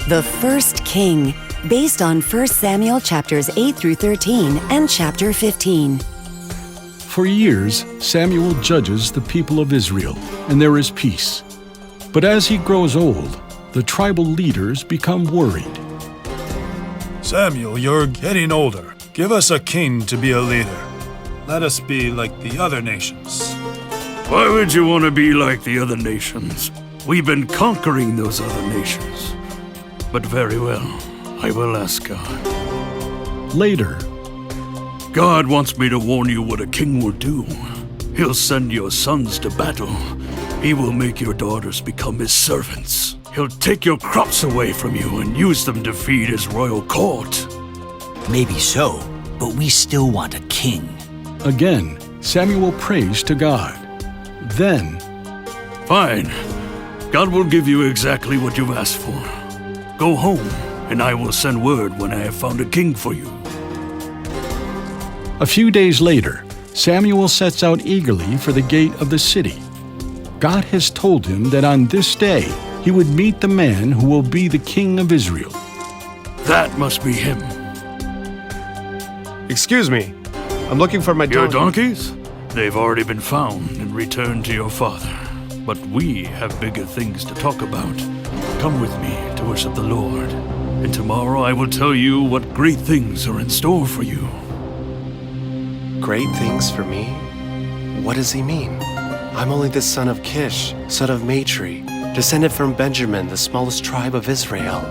The First King, based on 1 Samuel chapters 8 through 13 and chapter 15. For years, Samuel judges the people of Israel, and there is peace. But as he grows old, the tribal leaders become worried. Samuel, you're getting older. Give us a king to be a leader. Let us be like the other nations. Why would you want to be like the other nations? We've been conquering those other nations. But very well, I will ask God. Later, God wants me to warn you what a king will do. He'll send your sons to battle. He will make your daughters become his servants. He'll take your crops away from you and use them to feed his royal court. Maybe so, but we still want a king. Again, Samuel prays to God. Then, Fine. God will give you exactly what you've asked for. Go home, and I will send word when I have found a king for you. a few days later, Samuel sets out eagerly for the gate of the city. God has told him that on this day he would meet the man who will be the king of Israel. That must be him. Excuse me. I'm looking for my Your donkey. donkeys? They've already been found and returned to your father. But we have bigger things to talk about. Come with me to worship the Lord, and tomorrow I will tell you what great things are in store for you. Great things for me? What does he mean? I'm only the son of Kish, son of Matri, descended from Benjamin, the smallest tribe of Israel.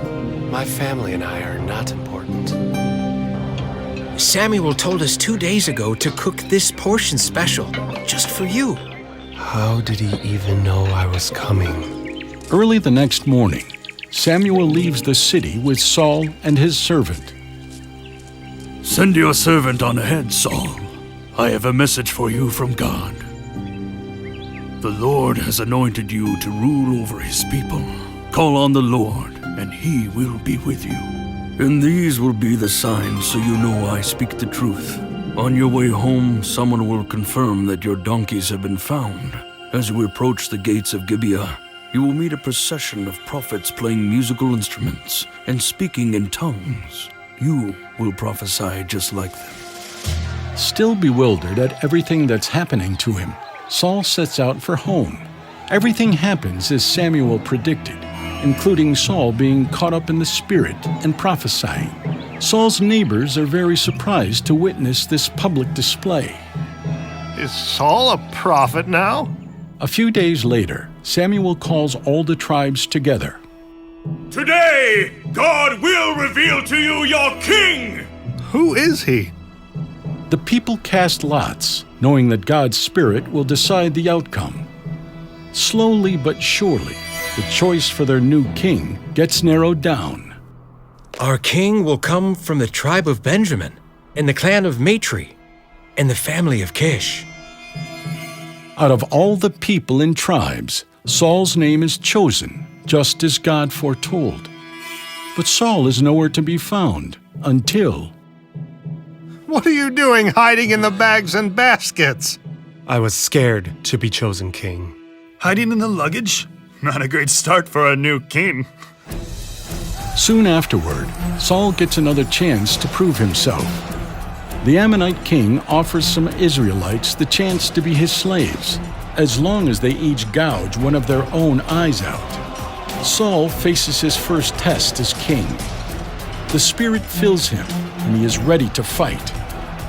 My family and I are not important. Samuel told us 2 days ago to cook this portion special, just for you. How did he even know I was coming? Early the next morning, Samuel leaves the city with Saul and his servant. Send your servant on ahead, Saul. I have a message for you from God. The Lord has anointed you to rule over his people. Call on the Lord, and he will be with you. And these will be the signs so you know I speak the truth. On your way home, someone will confirm that your donkeys have been found. As you approach the gates of Gibeah, you will meet a procession of prophets playing musical instruments and speaking in tongues. You will prophesy just like them. Still bewildered at everything that's happening to him, Saul sets out for home. Everything happens as Samuel predicted, including Saul being caught up in the Spirit and prophesying. Saul's neighbors are very surprised to witness this public display. Is Saul a prophet now? A few days later, Samuel calls all the tribes together. Today, God will reveal to you your king! Who is he? The people cast lots, knowing that God's Spirit will decide the outcome. Slowly but surely, the choice for their new king gets narrowed down. Our king will come from the tribe of Benjamin, and the clan of Matri, and the family of Kish. Out of all the people and tribes, Saul's name is chosen, just as God foretold. But Saul is nowhere to be found until... What are you doing hiding in the bags and baskets? I was scared to be chosen king. Hiding in the luggage? Not a great start for a new king. Soon afterward, Saul gets another chance to prove himself. The Ammonite king offers some Israelites the chance to be his slaves, as long as they each gouge one of their own eyes out. Saul faces his first test as king. The Spirit fills him, and he is ready to fight.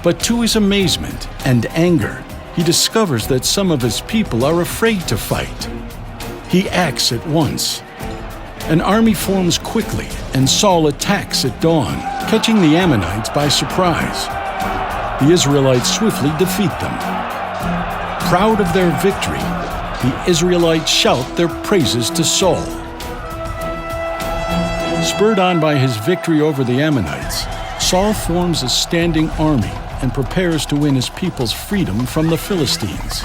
But to his amazement and anger, he discovers that some of his people are afraid to fight. He acts at once. An army forms quickly, and Saul attacks at dawn, catching the Ammonites by surprise. The Israelites swiftly defeat them. Proud of their victory, the Israelites shout their praises to Saul. Spurred on by his victory over the Ammonites, Saul forms a standing army and prepares to win his people's freedom from the Philistines.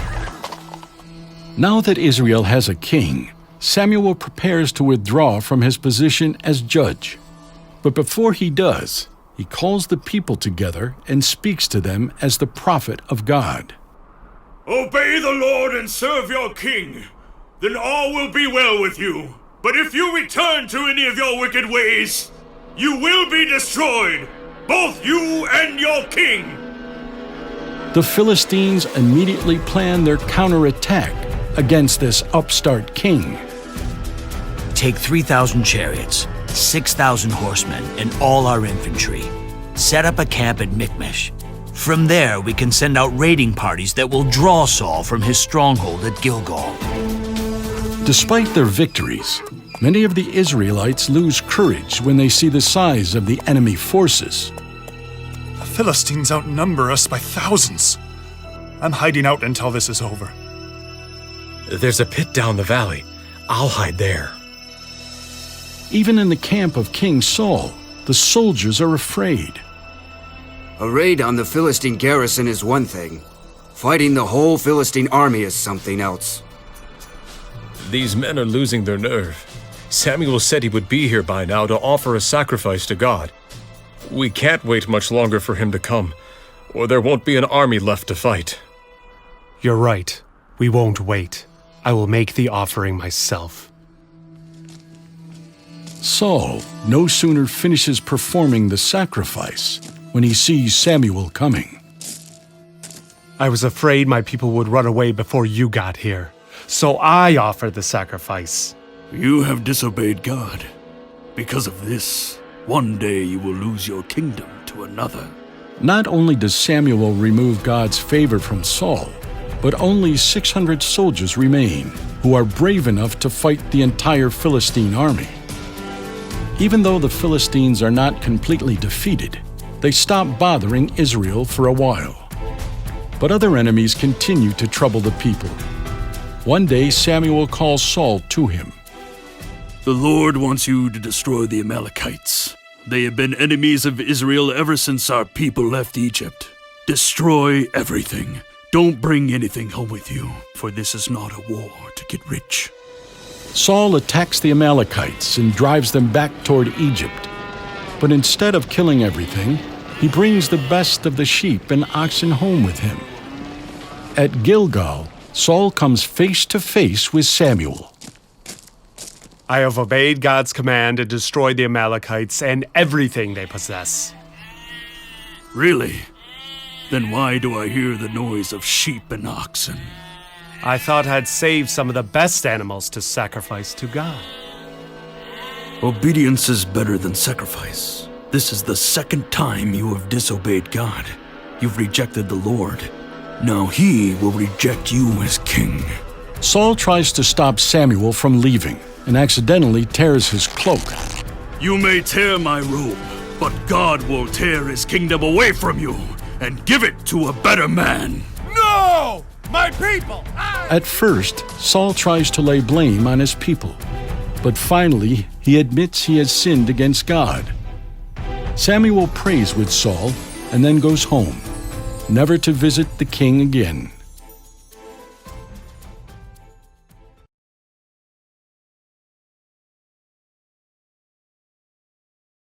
Now that Israel has a king, Samuel prepares to withdraw from his position as judge. But before he does, he calls the people together and speaks to them as the prophet of God. Obey the Lord and serve your king. Then all will be well with you. But if you return to any of your wicked ways, you will be destroyed, both you and your king. The Philistines immediately plan their counterattack against this upstart king. Take 3,000 chariots, 6,000 horsemen, and all our infantry. Set up a camp at Michmash. From there, we can send out raiding parties that will draw Saul from his stronghold at Gilgal. Despite their victories, many of the Israelites lose courage when they see the size of the enemy forces. The Philistines outnumber us by thousands. I'm hiding out until this is over. There's a pit down the valley. I'll hide there. Even in the camp of King Saul, the soldiers are afraid. A raid on the Philistine garrison is one thing. Fighting the whole Philistine army is something else. These men are losing their nerve. Samuel said he would be here by now to offer a sacrifice to God. We can't wait much longer for him to come, or there won't be an army left to fight. You're right. We won't wait. I will make the offering myself. Saul no sooner finishes performing the sacrifice when he sees Samuel coming. I was afraid my people would run away before you got here, so I offered the sacrifice. You have disobeyed God. Because of this, one day you will lose your kingdom to another. Not only does Samuel remove God's favor from Saul, but only 600 soldiers remain who are brave enough to fight the entire Philistine army. Even though the Philistines are not completely defeated, they stop bothering Israel for a while. But other enemies continue to trouble the people. One day Samuel calls Saul to him. The Lord wants you to destroy the Amalekites. They have been enemies of Israel ever since our people left Egypt. Destroy everything. Don't bring anything home with you, for this is not a war to get rich. Saul attacks the Amalekites and drives them back toward Egypt. But instead of killing everything, he brings the best of the sheep and oxen home with him. At Gilgal, Saul comes face to face with Samuel. I have obeyed God's command and destroyed the Amalekites and everything they possess. Really? Then why do I hear the noise of sheep and oxen? I thought I'd save some of the best animals to sacrifice to God. Obedience is better than sacrifice. This is the second time you have disobeyed God. You've rejected the Lord. Now he will reject you as king. Saul tries to stop Samuel from leaving and accidentally tears his cloak. You may tear my robe, but God will tear his kingdom away from you and give it to a better man. No! My people! At first, Saul tries to lay blame on his people, but finally he admits he has sinned against God. Samuel prays with Saul and then goes home, never to visit the king again.